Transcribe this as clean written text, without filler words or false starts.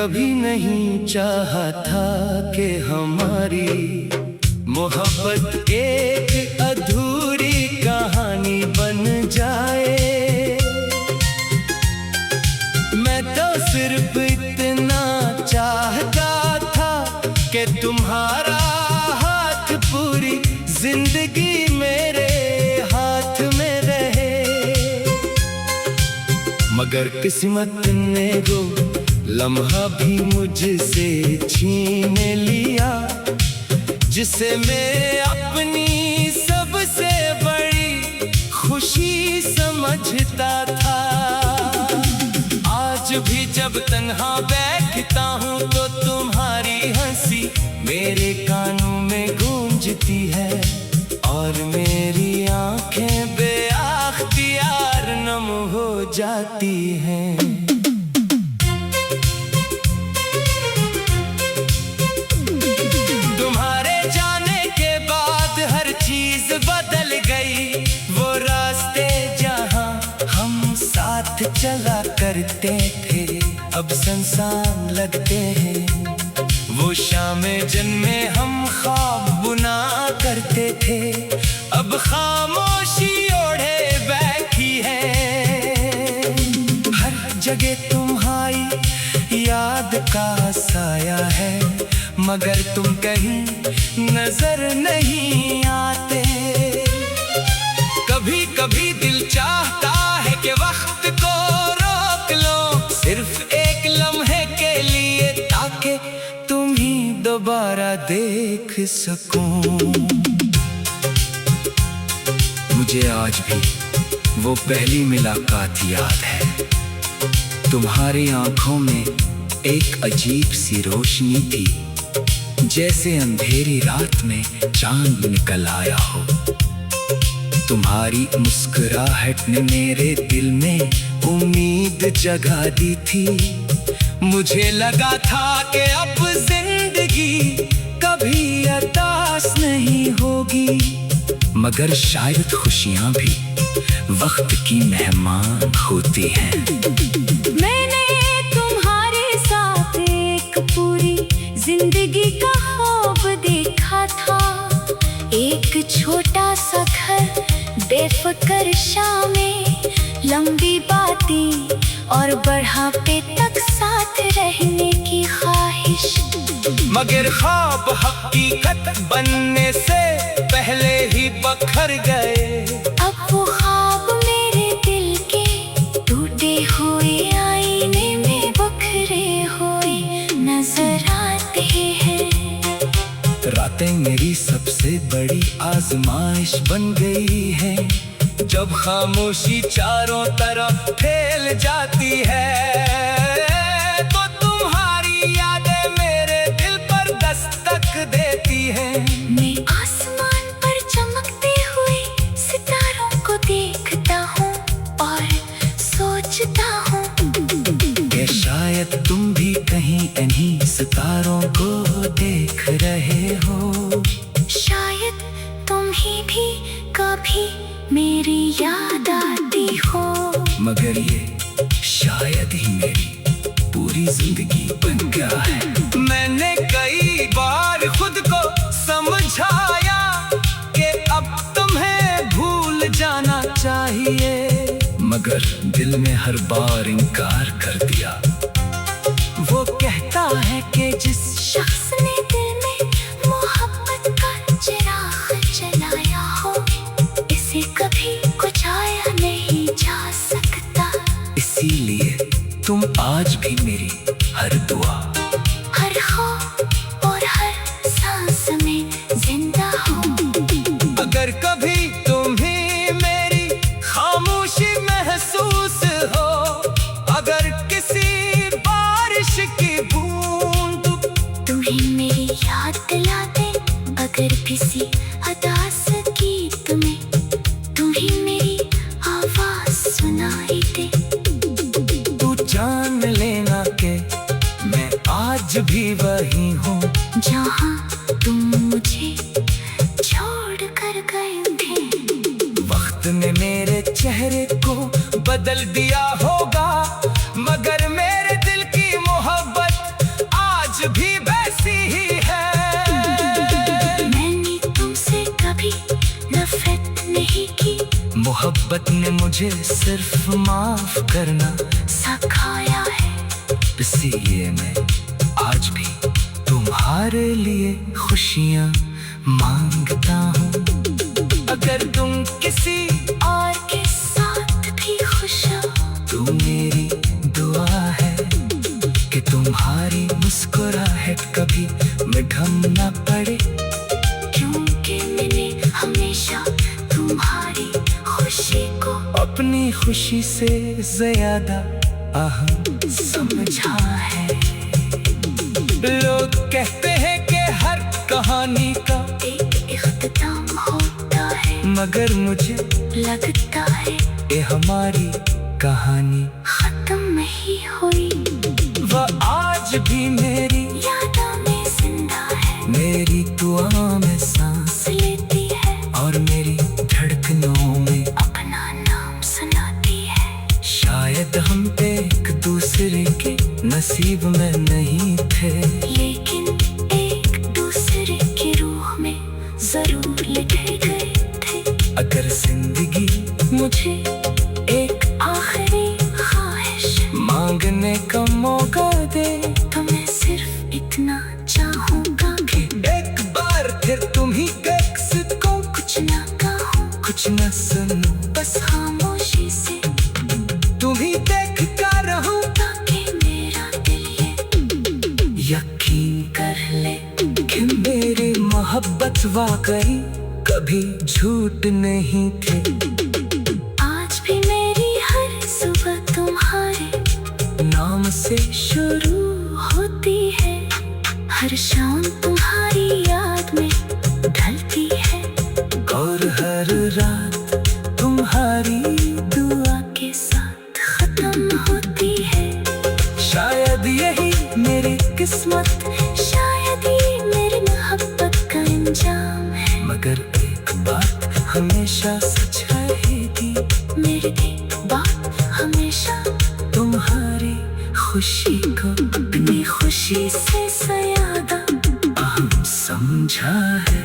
कभी नहीं चाहा था कि हमारी मोहब्बत एक अधूरी कहानी बन जाए। मैं तो सिर्फ इतना चाहता था कि तुम्हारा हाथ पूरी जिंदगी मेरे हाथ में रहे, मगर किस्मत ने वो लम्हा भी मुझसे छीन लिया जिसे मैं अपनी सबसे बड़ी खुशी समझता था। आज भी जब तन्हा बैठता हूँ तो तुम्हारी हंसी मेरे कानों में गूंजती है और मेरी आंखें बेअख्तियार नम हो जाती हैं। बदल गई वो रास्ते जहां हम साथ चला करते थे अब सुनसान लगते हैं। वो शामें जिनमें हम ख्वाब बुना करते थे अब खामोशी ओढ़े बैठी है। हर जगह तुम्हारी याद का साया है मगर तुम कहीं नजर नहीं आते। कभी कभी दिल चाहता है कि वक्त को रोक लो सिर्फ एक लम्हे के लिए ताकि तुम ही दोबारा देख सकूं। मुझे आज भी वो पहली मुलाकात याद है। तुम्हारी आंखों में एक अजीब सी रोशनी थी जैसे अंधेरी रात में चांद निकल आया हो। तुम्हारी मुस्कुराहट ने मेरे दिल में उम्मीद जगा दी थी। मुझे लगा था कि अब जिंदगी कभी अरदास नहीं होगी, मगर शायद खुशियां भी वक्त की मेहमान होती हैं। मैंने तुम्हारे साथ एक पूरी जिंदगी का ख्वाब देखा था। एक छोटा सा घर, बेफिक्र शामें, लंबी बातें और बढ़ापे तक साथ रहने की ख्वाहिश। मगर ख्वाब हकीकत बनने से पहले ही बखर गए। अब वो ख्वाब मेरे दिल के टूटे हुए आईने में बिखरे हुए नजर आते हैं। रातें मेरी सबसे बड़ी आजमाइश बन गई है जब खामोशी चारों तरफ फैल जाती है तो तुम्हारी यादें मेरे दिल पर दस्तक देती हैं। मैं आसमान पर चमकते हुए सितारों को देखता हूँ और सोचता हूँ कि शायद तुम भी कहीं इन्हीं सितारों को देख रहे हो। शायद तुम ही भी कभी मेरी याद आती हो, मगर ये शायद ही मेरी पूरी जिंदगी बन गया है। मैंने कई बार खुद को समझाया कि अब तुम्हें भूल जाना चाहिए, मगर दिल ने हर बार इनकार कर दिया। वो कहता है कि जिस शख्स ने दिल में मोहब्बत का चिराग जलाया हो इसे कभी कुचाया नहीं जा सकता। इसीलिए तुम आज भी मेरी हर दुआ, हर ख्वाब और हर सांस में जिंदा हो। अगर कभी तुम्हें मेरी खामोशी महसूस हो, अगर किसी बारिश की बूंद तुम्हें मेरी याद दिला दे, अगर किसी अदास गीत में तुम्हें मेरी आवाज सुनाई दे, तू जान लेना कि मैं आज भी वही हूँ जहाँ तुम मुझे छोड़ कर गए थे। वक्त ने मेरे चेहरे को बदल दिया होगा, मगर मेरे दिल की मोहब्बत मोहब्बत ने मुझे सिर्फ माफ करना सिखाया है। इसलिए मैं आज भी तुम्हारे लिए खुशियाँ मांगता हूँ। अगर तुम किसी और के साथ भी खुश हो, तो मेरी दुआ है कि तुम्हारी मुस्कुराहट कभी मिठम न पड़े। क्योंकि मैंने हमेशा तुम्हारी खुशी को अपनी खुशी से ज्यादा अहम समझा है। लोग कहते हैं कि हर कहानी का एक इख्तिताम होता है, मगर मुझे लगता है ये हमारी कहानी खत्म नहीं हुई। वह आज भी मेरी यादों में जिंदा है, मेरी दुआ में सांस लेती है और मेरी धड़कनों में। अपना नाम सुनाती है। शायद हम एक दूसरे के नसीब में नहीं थे, लेकिन एक दूसरे की रूह में जरूर लिखे गए थे। अगर जिंदगी मुझे एक आखिरी ख्वाहिश मांगने का मौका दे, तो मैं सिर्फ इतना चाहूंगा कि एक बार फिर तुम ही विकसित को कुछ ना कहूँ, कुछ न सुनो, बस खामोशी से तुम ही देखता रहूं। ताकि मेरा दिल ये यकीन कर ले कि मेरी मोहब्बत वाकई कभी झूठ नहीं थी। आज भी मेरी हर सुबह तुम्हारे नाम से शुरू होती है, हर शाम तुम्हारी याद में ढलती है, और हर रात तुम्हारी दुआ के साथ खत्म होती है। शायद यही मेरी किस्मत, शायद ये मेरी मोहब्बत का अंजाम है। मगर एक बात हमेशा सच रहेगी, मेरी एक बात हमेशा तुम्हारी खुशी को अपनी खुशी से ज्यादा अहम समझा है।